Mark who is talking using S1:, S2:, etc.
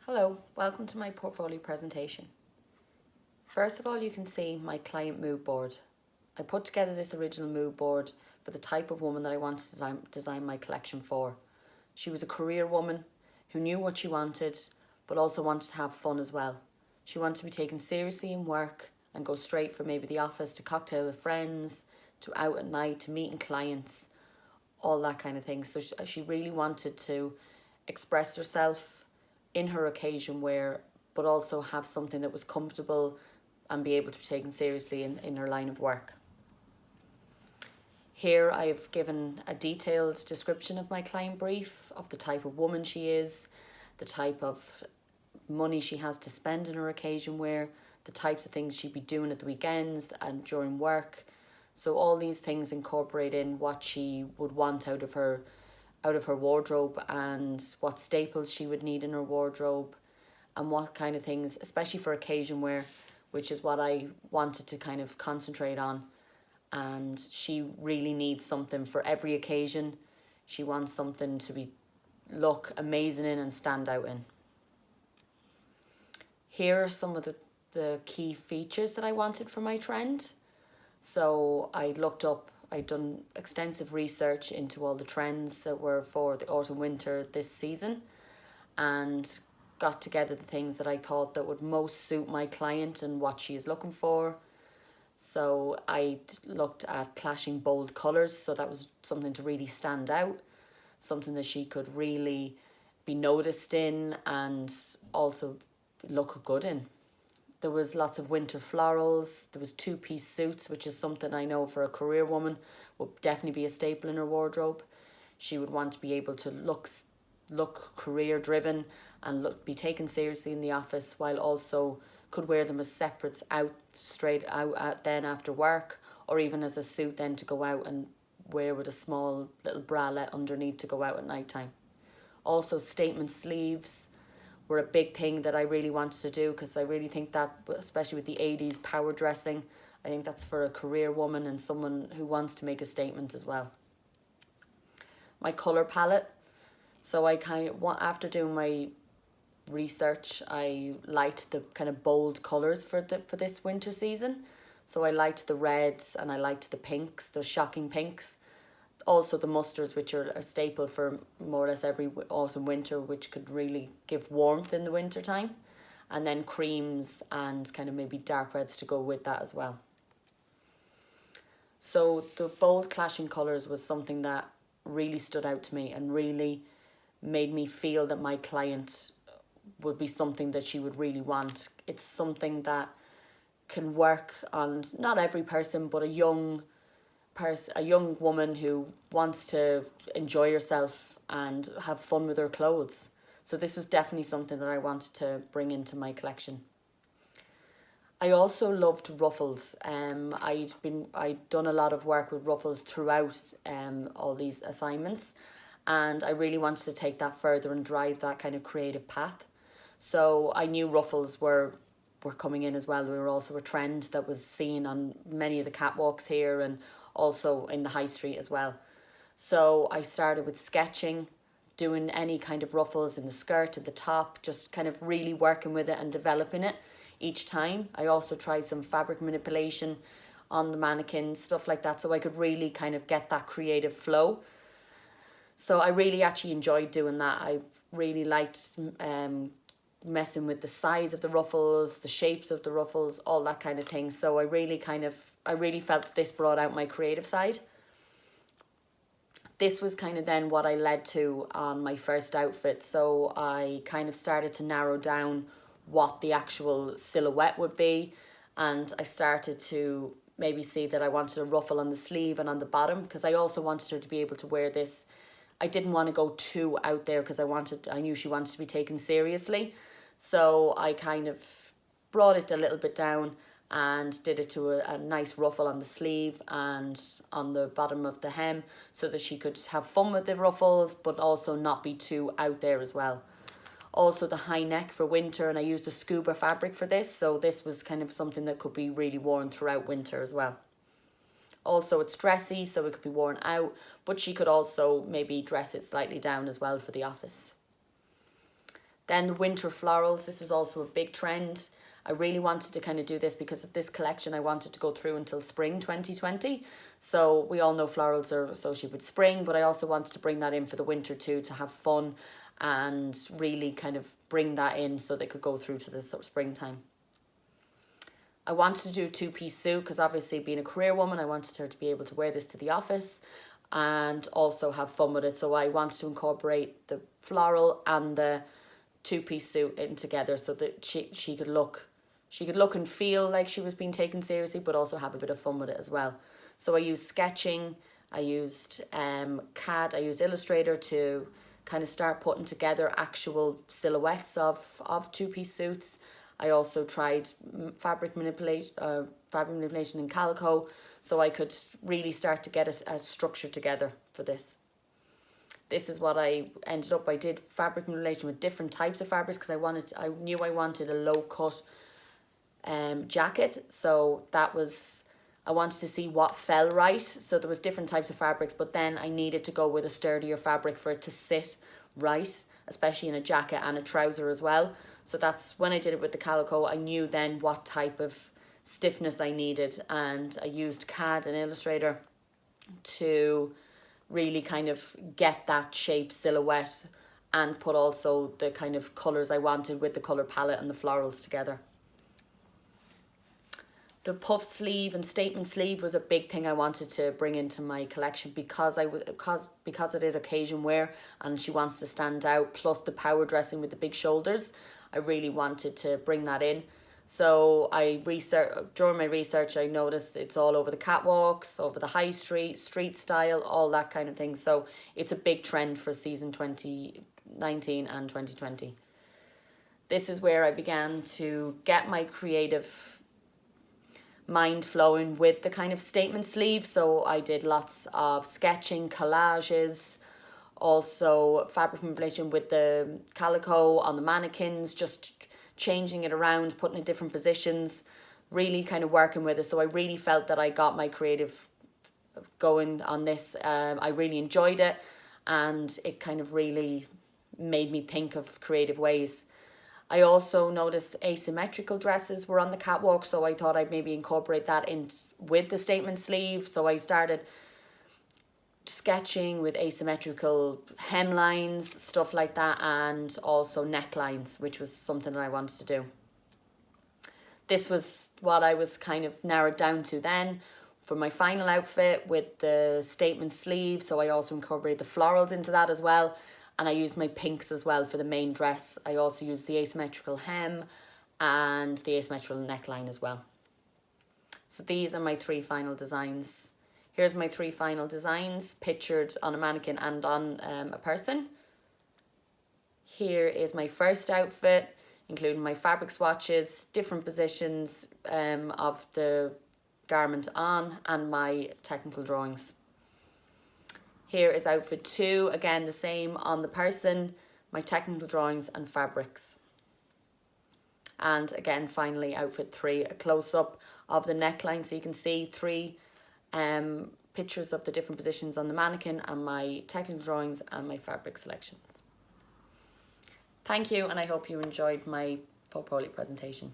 S1: Hello, welcome to my portfolio presentation. First of all, you can see my client mood board. I put together this original mood board for the type of woman that I want to design my collection for. She was a career woman who knew what she wanted, but also wanted to have fun as well. She wanted to be taken seriously in work and go straight from maybe the office to cocktail with friends, to out at night, to meeting clients, all that kind of thing. So she really wanted to express herself in her occasion wear, but also have something that was comfortable and be able to be taken seriously in her line of work. Here I've given a detailed description of my client brief, of the type of woman she is, the type of money she has to spend in her occasion wear, the types of things she'd be doing at the weekends and during work. So all these things incorporate in what she would want out of her wardrobe and what staples she would need in her wardrobe and what kind of things, especially for occasion wear, which is what I wanted to kind of concentrate on. And she really needs something for every occasion. She wants something to look amazing in and stand out in. Here are some of the key features that I wanted for my trend. So I'd done extensive research into all the trends that were for the autumn winter this season and got together the things that I thought that would most suit my client and what she is looking for. So I looked at clashing bold colours, so that was something to really stand out, something that she could really be noticed in and also look good in. There was lots of winter florals. There was two-piece suits, which is something I know for a career woman would definitely be a staple in her wardrobe. She would want to be able to look career-driven and be taken seriously in the office, while also could wear them as separates straight out then after work, or even as a suit then to go out and wear with a small little bralette underneath to go out at night time. Also statement sleeves were a big thing that I really wanted to do, because I really think that, especially with the 80s power dressing, I think that's for a career woman and someone who wants to make a statement as well. My colour palette. So I after doing my research, I liked the kind of bold colours for this winter season. So I liked the reds and I liked the pinks, the shocking pinks. Also the mustards, which are a staple for more or less every autumn winter, which could really give warmth in the winter time. And then creams and kind of maybe dark reds to go with that as well. So the bold clashing colours was something that really stood out to me and really made me feel that my client would be something that she would really want. It's something that can work on not every person, but a young woman who wants to enjoy herself and have fun with her clothes. So this was definitely something that I wanted to bring into my collection. I also loved ruffles. I'd done a lot of work with ruffles throughout all these assignments, and I really wanted to take that further and drive that kind of creative path. So I knew ruffles were coming in as well. We were also a trend that was seen on many of the catwalks here and also in the high street as well. So I started with sketching, doing any kind of ruffles in the skirt and the top, just kind of really working with it and developing it each time. I also tried some fabric manipulation on the mannequin, stuff like that, so I could really kind of get that creative flow. So I really actually enjoyed doing that. I really liked messing with the size of the ruffles, the shapes of the ruffles, all that kind of thing. So I really felt this brought out my creative side. This was kind of then what I led to on my first outfit. So I kind of started to narrow down what the actual silhouette would be, and I started to maybe see that I wanted a ruffle on the sleeve and on the bottom, because I also wanted her to be able to wear this. I didn't want to go too out there because I knew she wanted to be taken seriously. So I kind of brought it a little bit down and did it to a nice ruffle on the sleeve and on the bottom of the hem, so that she could have fun with the ruffles but also not be too out there as well. Also the high neck for winter, and I used a scuba fabric for this, so this was kind of something that could be really worn throughout winter as well. Also it's dressy, so it could be worn out, but she could also maybe dress it slightly down as well for the office. Then the winter florals, this was also a big trend. I really wanted to kind of do this because of this collection I wanted to go through until spring 2020. So we all know florals are associated with spring, but I also wanted to bring that in for the winter too, to have fun and really kind of bring that in so they could go through to the springtime. I wanted to do a two-piece suit because obviously being a career woman, I wanted her to be able to wear this to the office and also have fun with it. So I wanted to incorporate the floral and the two-piece suit in together so that she could look and feel like she was being taken seriously, but also have a bit of fun with it as well. So I used sketching, I used CAD, I used Illustrator to kind of start putting together actual silhouettes of two-piece suits. I also tried fabric manipulation in calico, so I could really start to get a structure together for this. This is what I ended up. I did fabric manipulation with different types of fabrics because I knew I wanted a low cut jacket, so I wanted to see what fell right. So there was different types of fabrics, but then I needed to go with a sturdier fabric for it to sit right, especially in a jacket and a trouser as well. So that's when I did it with the calico. I knew then what type of stiffness I needed, and I used CAD and Illustrator to really kind of get that shape silhouette and put also the kind of colours I wanted with the colour palette and the florals together. The puff sleeve and statement sleeve was a big thing I wanted to bring into my collection because it is occasion wear and she wants to stand out, plus the power dressing with the big shoulders. I really wanted to bring that in. So during my research, I noticed it's all over the catwalks, over the high street, street style, all that kind of thing. So it's a big trend for season 2019 and 2020. This is where I began to get my creative mind flowing with the kind of statement sleeve. So I did lots of sketching, collages, also fabric manipulation with the calico on the mannequins, just changing it around, putting it in different positions, really kind of working with it. So I really felt that I got my creative going on this. I really enjoyed it, and it kind of really made me think of creative ways. I also noticed asymmetrical dresses were on the catwalk, so I thought I'd maybe incorporate that in with the statement sleeve. So I started sketching with asymmetrical hemlines, stuff like that, and also necklines, which was something that I wanted to do. This was what I was kind of narrowed down to then for my final outfit with the statement sleeve. So I also incorporated the florals into that as well. And I used my pinks as well for the main dress. I also used the asymmetrical hem and the asymmetrical neckline as well. So these are my three final designs. Here's my three final designs pictured on a mannequin and on a person. Here is my first outfit, including my fabric swatches, different positions of the garment on, and my technical drawings. Here is outfit 2, again the same on the person, my technical drawings and fabrics. And again, finally, outfit 3, a close-up of the neckline, so you can see 3 pictures of the different positions on the mannequin and my technical drawings and my fabric selections. Thank you, and I hope you enjoyed my portfolio presentation.